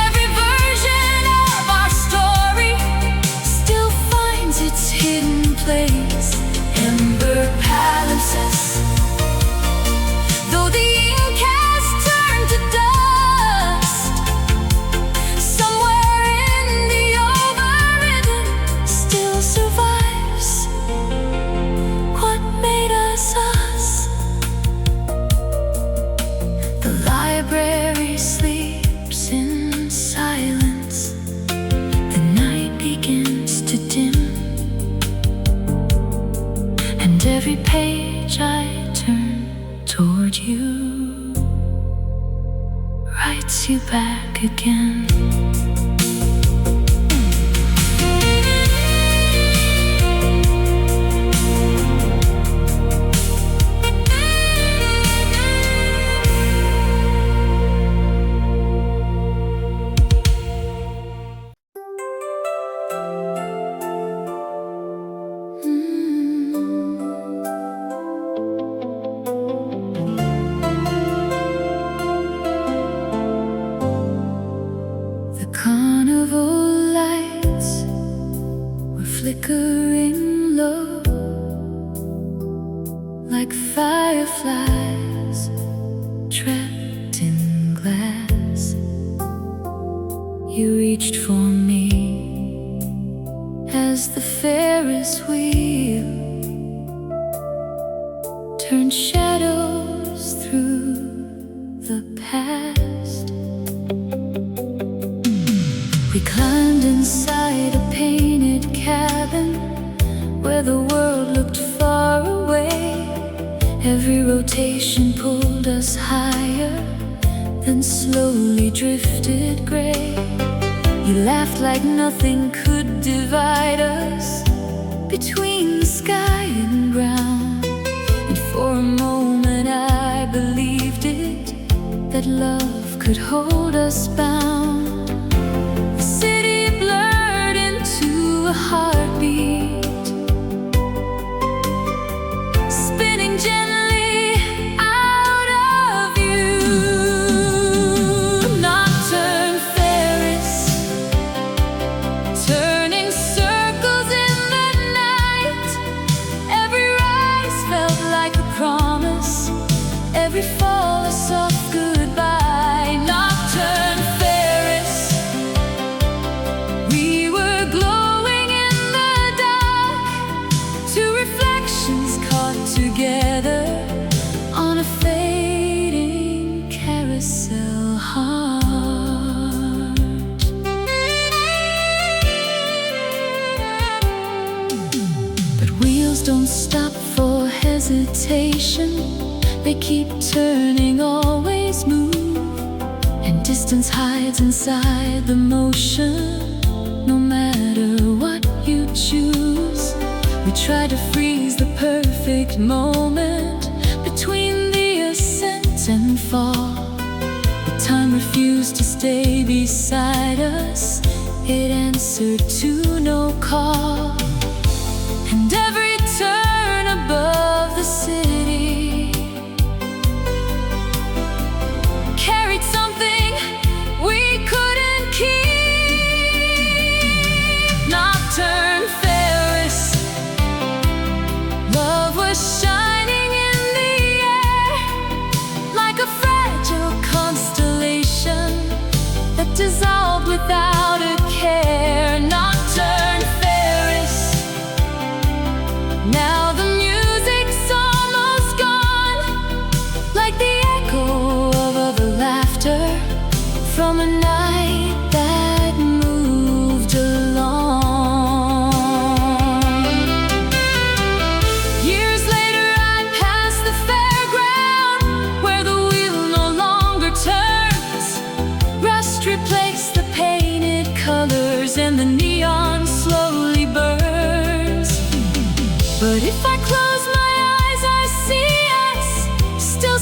every version of our story, still finds its hidden place. Ember Palimpsest, though the ink has turned to dust, somewhere in the overridden still survives what made us us. The library sleeps in silence. The night begins to dim, and every page I turn toward you writes you back again. The carnival lights were flickering low, like fireflies trapped in glass. You reached for me as the Ferris wheel turned shadows through the past. We climbed inside a painted cabin where the world looked far away. Every rotation pulled us higher, then slowly drifted gray. You laughed like nothing could divide us between the sky and ground. And for a moment I believed it, that love could hold us bound. The city blurred into a heartbeat, spinning gently out of you. Nocturne Ferris, turning circles in the night. Every rise felt like a promise, every fall a soft goodbye. Nocturne Ferris, we were glowing in the dark, two reflections caught together on a fading carousel heart. But wheels don't stop for hesitation. They keep turning, always move, and distance hides inside the motion. No matter what you choose, we try to freeze the perfect moment between the ascent and fall. But time refused to stay beside us. It answered to no call. And every turn above the city carried something we couldn't keep. Nocturne Ferris, love was shining in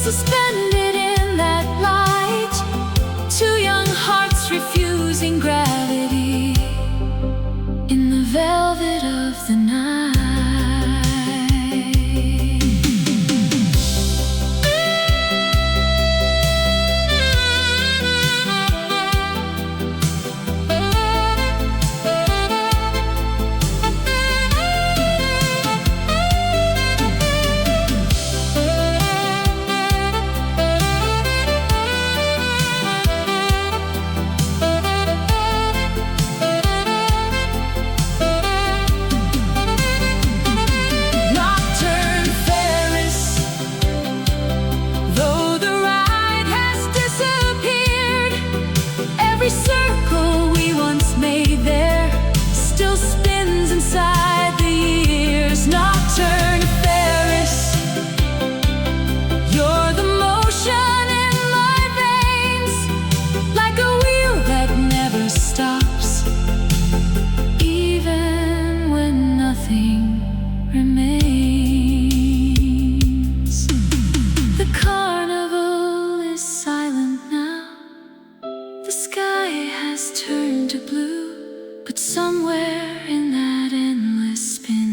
suspended in that light, two young hearts refusing gravity in the velvet of the night. Nocturne Ferris, you're the motion in my veins, like a wheel that never stops, even when nothing remains. The carnival is silent now, the sky has turned to blue, but somewhere in that endless spin,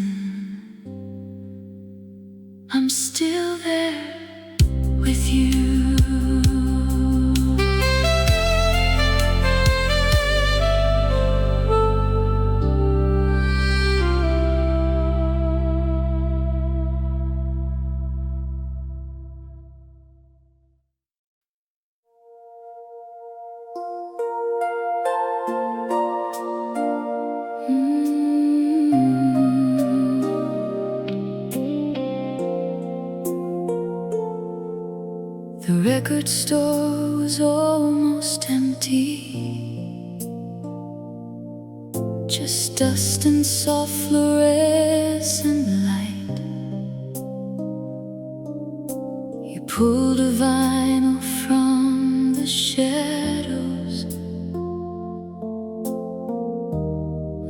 I'm still there with you. The record store was almost empty, just dust and soft fluorescent light. You pulled a vinyl from the shadows,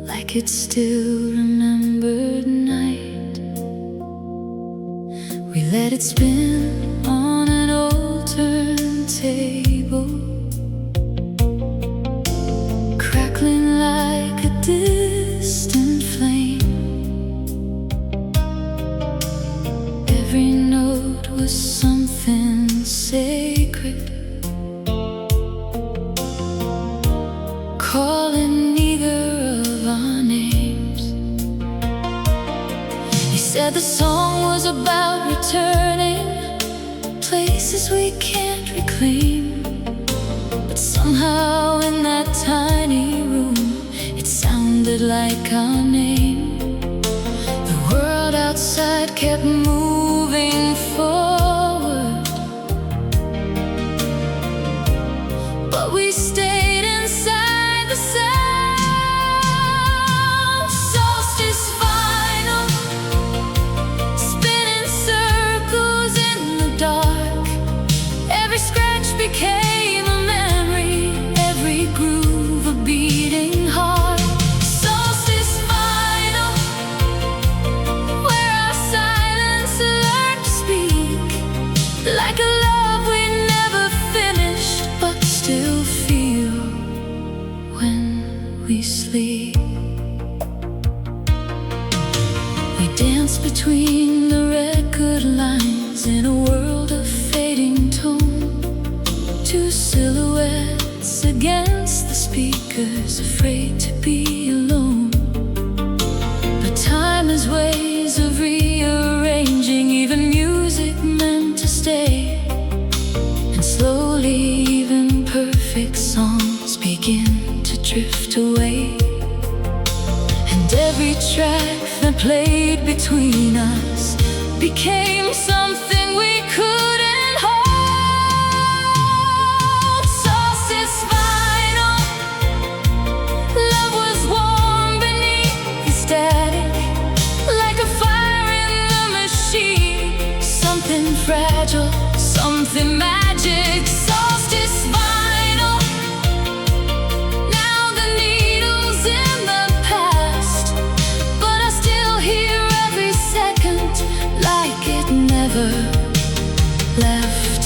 like it still remembered night. We let it spin on an old turntable, crackling like a distant flame. Every note was something sacred, calling neither of our names. He said the song was about returning places we can't reclaim, but somehow in that tiny room it sounded like our name. The world outside kept moving forward, but we stayed inside the sound. Solstice Vinyl, spinning circles in the dark. Every scratch became a memory, every groove a beating heart. Solstice Vinyl, where our silence learned to speak, like a love we never finished but still feel when we sleep. We dance between the record lines in a world of fading tone, two silhouettes against the speakers, afraid to be alone. But time has ways of rearranging even music meant to stay, and slowly even perfect songs begin to drift away. And every track that played between us became something we couldn't hold. Solstice Vinyl, love was warm beneath the static, like a fire in the machine, something fragile, something magic. Solstice Vinyl, now the needle's in the past, but I still hear every second like it never left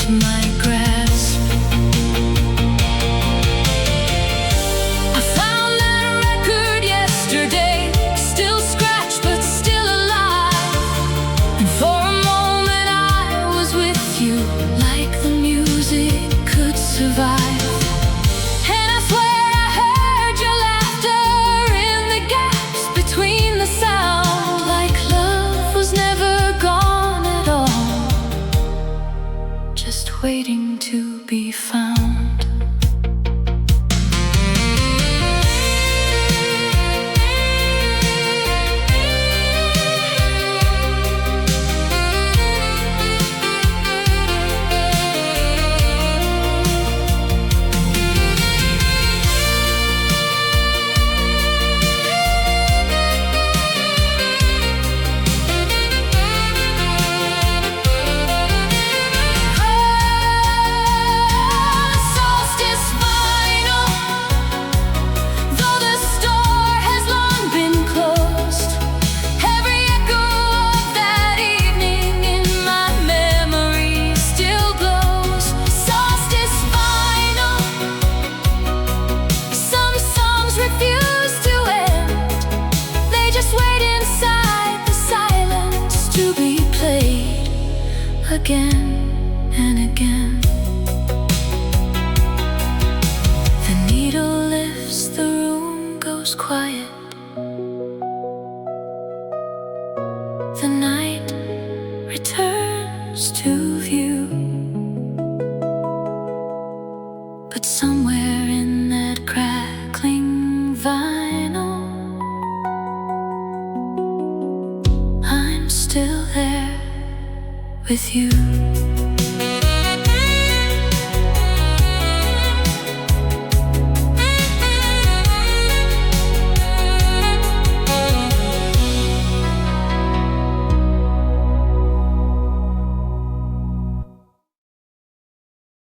with you, like the music could survive. And I swear I heard your laughter in the gaps between the sound, like love was never gone at all, just waiting to be found. Again and again, the needle lifts, the room goes quiet.